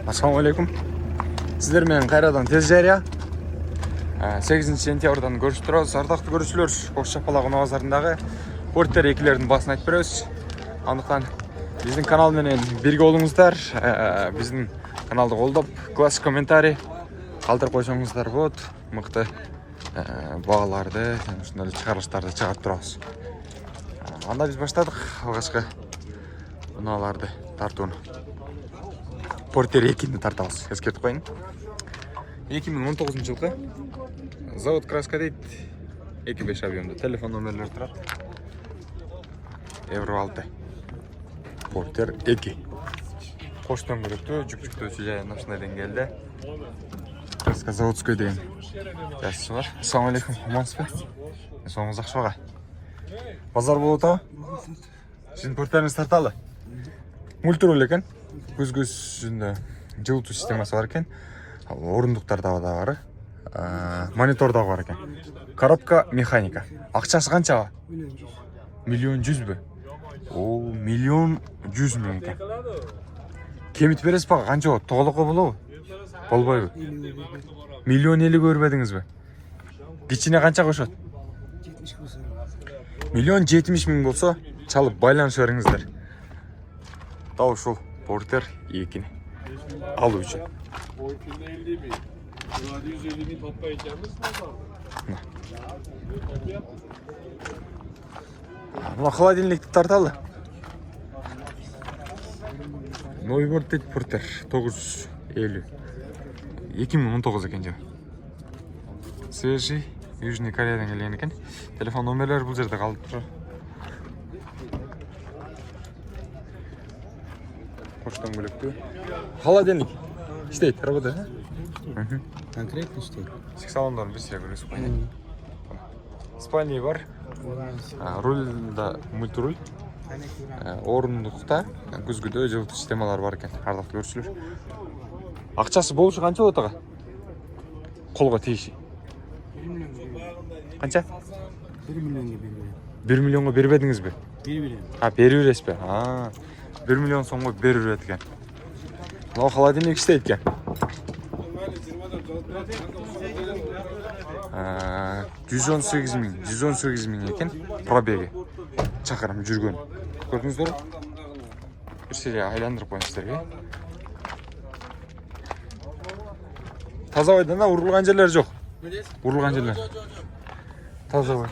Assalamualaikum. Sizler менен кайрадан тез жарыя. 8-сентябрдан көрүшүп турабыз. Ардактуу көрүүчүлөр, Кош Чапалак унаа базарындагы порттер экилердин баасын айтып беребиз. Андыктан биздин канал менен бирге болуңуздар. Биздин каналды колдоп, классик комментарий калтырып койсоңуздар болот. Мыкты багаларды, ушундай чыгарылыштарды чыгарып турабыз. Анда биз баштадык алгачкы унааларды тартууну. Портер 2-ни тартабыз. Эскертип коеюн. 2019-жылкы завод краска дейт. 2.5 объемда. Телефон номерлери турат. Евро 6. Портер 2. Кош дөңгөлөктүү, жүк-жүктөөчү жайына ушундай деңгээлде. Краска заводской деген жазышы бар. Ассаламу алейкум, амансызбы? Соңуңуз жакшы ага. Базар болуп атабы? Сиздин портериңиз тарталы. Мультируль экен. Көз-көзүндө жылытуу системасы бар экен. Орундуктар да бар. Монитор да бар экен. Коробка механика. Акчасы канча? 1.100.000 бі? О, 1.100.000 экен. Кемит бересиз ба? Канча болот? Тоголокко болобу? Болбойбу? 1.50 көрбөдүңүзбү? Кичине канча кошот? 1.70.000 болсо, чалып байланышып бериңиздер. Дал ушул Портер 2-ни алуу үчүн. Boykunda 50.000. Burada 150.000 toplayacağımız ne var? Мына холодильникти тарталы. Новый дейт Портер 950. 2019 экен жа. Свежий, Южный Кореядан келген экен. Телефон номерлери бул жерде калып турат. Коштон бөлөктүү. Холодильник иштейт, работает, да? Конкретно иштейт. Салондон бир сия көрөсүз койду. Спальный бар. Рульда мультируль. Орундукта көзгүдө жылытуу системалары бар экен. Ардактуу көрүүчүлөр. Акчасы болушу канча болот ага? Колго тийиши. 1 миллион. Канча? 1 миллионго бербейм. 1 миллионго бербедиңизби? Бербейм. Берип бересизби? 1 миллион сомго берип берет экен. Мына холодильник иштейт экен. 118 миң экен пробеги. Чакырым жүргөн. Көрдүңүздөрбү? Бир серия айландырып коеюн сиздерге. Таза бойдон урулган жерлер жок. Урулган жерлер. Таза бой.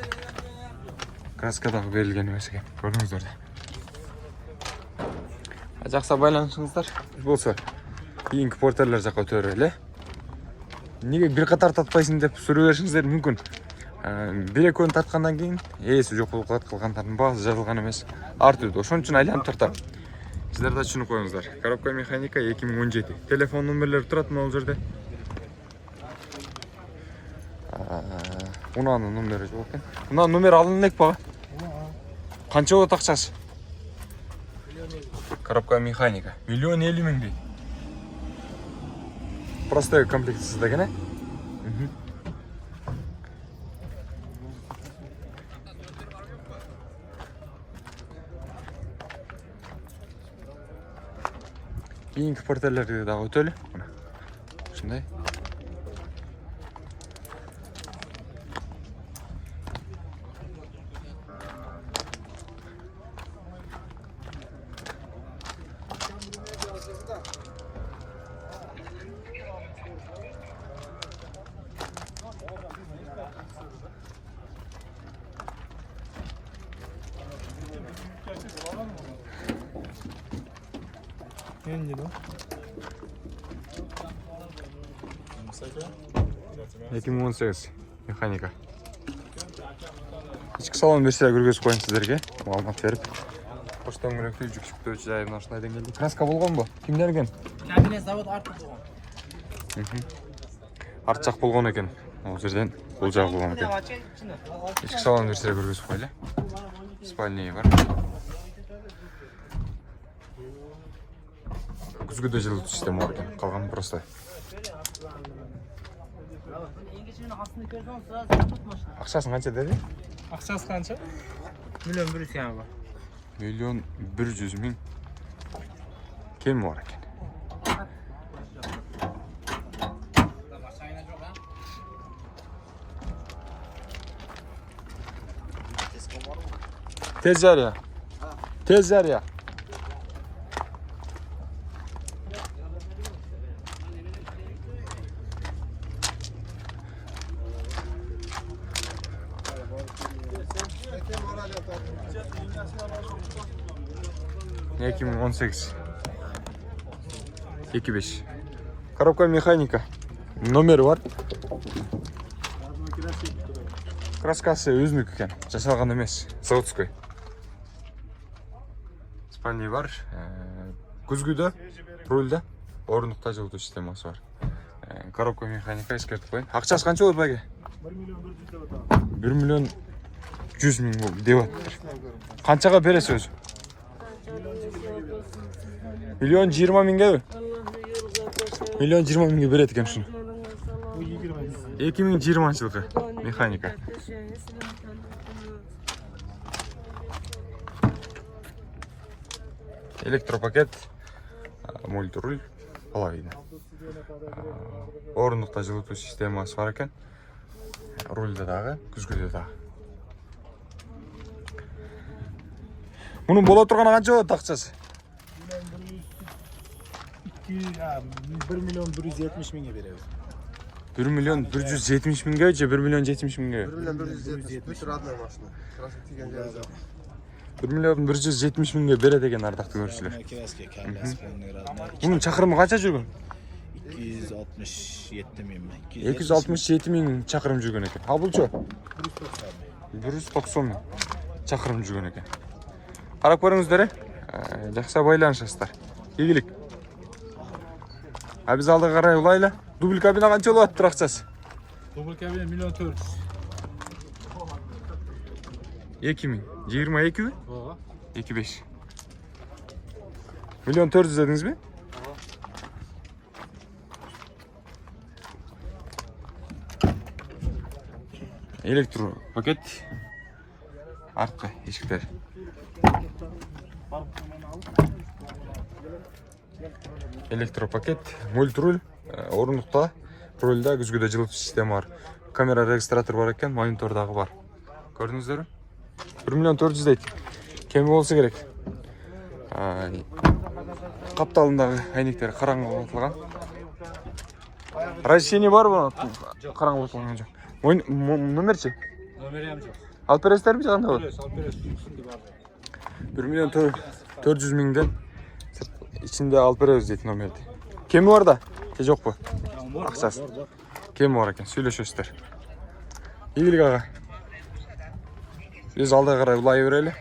Краска дагы берилген эмес экен. Көрдүңүздөр. Жакса байланышыңыздар болсо, кийинки портерлер жакка өтө берели. Неге бир катар тартпайсың деп суроо беришиңиздер мүмкүн. Бир экөөнү тарткандан кийин ээси жок болуп калат, калгандардын баасы жазылган эмес. Ар түрдүү. Ошон үчүн айланып тартам. Сиздер да түшүнүп коюңуздар. Коробка механика 2017. Телефон номерлери турат могул жерде. Унаанын номери жок экен. Унаанын номери алынып элек бага. Канча болот акчасы? Коробка механика. 1.50.000 дейт. Простой комплектсиз деген, э? Кийинки портерлерди дагы өтөлү. Ушундай. Энди да? 2018 механика. Ички салон берсе көргөзүп коеюн сиздерге. Маалымат берип. Кош дөңгөлөктүү жүк-жүктөөчү жайына ушундай деңгээлде. Краска болгонбу? Ким берген? Кабинет завод артып болгон. Арт жак болгон экен. Ал жерден бул жак болгон экен. Ички салон берсе көргөзүп коелу. Спальный бар. Көзгүдө жылытуу система бар экен. Калган просто. Акчасын канча деди? Акчасы канча? 1.100.000 сыян бар. 1.100.000 кем бар экен. Tez jarya. Tez jarya. Ne 2018 2.5 Коробка механика. Номері бар. Краскасы өзүнүкү экен. Жасалган эмес. Заводской. Спальный бар. Күзгүдө, рульда орнукта жылытуу системасы бар. Коробка механика эскертип коеюн. Акчасы канча болот байке? 1 миллион 100 миң деп атыр. Канчага бересиз өзү? 1 миллион 20 миңге? 1 миллион 20 миңге берет экен ушуну. 2020-жылкы механика. Электропакет, мультируль, половина. Орындыкта жылытуу системасы бар экен. Рульда дагы, күзгүдө дагы. Мунун боло турганы канча болот акчасы? 1 миллион 170 миңге беребиз. 1 миллион 170 миңге же 1 миллион 70 миңге? 1 миллион 170 родной машина. Красный тиген жері жоқ. 1 миллион 170 миңге берет экен ардактуу көрүүчүлөр. Мунун чакырымы канча жүргөн? 267 миң. 267 миң чакырым жүргөн экен. А булчу? 190 миң чакырым жүргөн экен. Карап көрүңүздөр, жакшы байланышасыздар. Ийгилик. А биз алдыга карай улайлы. Дубль кабина канча болот атыр акчасы? Дубль кабина 1 миллион 400. 2000. 22 ми? Ага. 25. Миллион 400 дедиңизби? Электро пакет. Арткы эшиктер. Электропакет, мультруль, орындыкта, рульда күзгүдө жылытуу система бар. Камера регистратор бар экен, монитор дагы бар. Көрдүңүздөрбү? 1 миллион 400 дейт. Кеми болсо керек. Капталындагы айнектер караңгылатылган. Разрешение бар бу? Караңгылатылган жок. Номерчи? Номерем жоқ. Алып бересиздерби же кандай болот? Алып бересиз. 1 миллион 400 миңден içinde alып беребиз дейт номерди. Кеми бар да? Же жокпу? Акчасы. Кеми бар экен, сүйлөшөсүздөр. Ийгилик ага. Биз алдыга карай улай берели.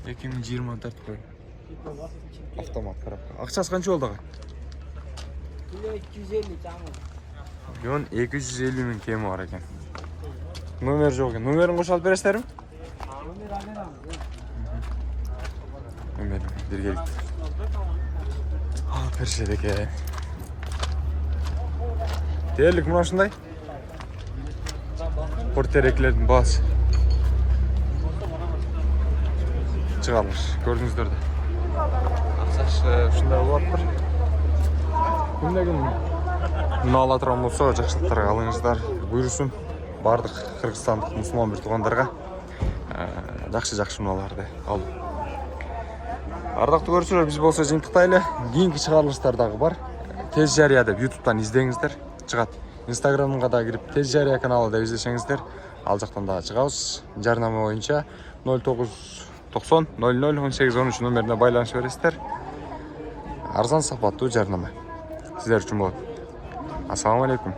Эки миң 20 тартып коюн. Автомат коробка. Акчасы канча болду ага? 250 жаңы. Миллион 250 миң кеми бар экен. Номер жок экен. Номерин кошуп алып бересиздерби? Номер бергиликти. Алып беришет экен. Дээрлик мына ушундай. Портереклердин баасы. Чыгалыш. Көрдүңүздөр да. Акчасы ушундай болуп атыр. Күндөгүн муну ала турган болсо жакшылыктарга алыңыздар. Буйрусун бардык кыргызстандык мусулман бир туугандарга жакшы муналарды алып. Ардактуу көрүүчүлөр, биз болсо жыйынтыктайлы. Кийинки чыгарылыштар дагы бар. Тез жарыя деп YouTube'дан издеңиздер. Чыгат. Instagram'га да кирип Тез жарыя каналы деп издесеңиздер, ал жактан да чыгабыз. Жарнама боюнча 0990 00 18 13 номерине байланыша бересиздер. Арзан сапаттуу жарнама сиздер үчүн болот. Ассаламу алейкум.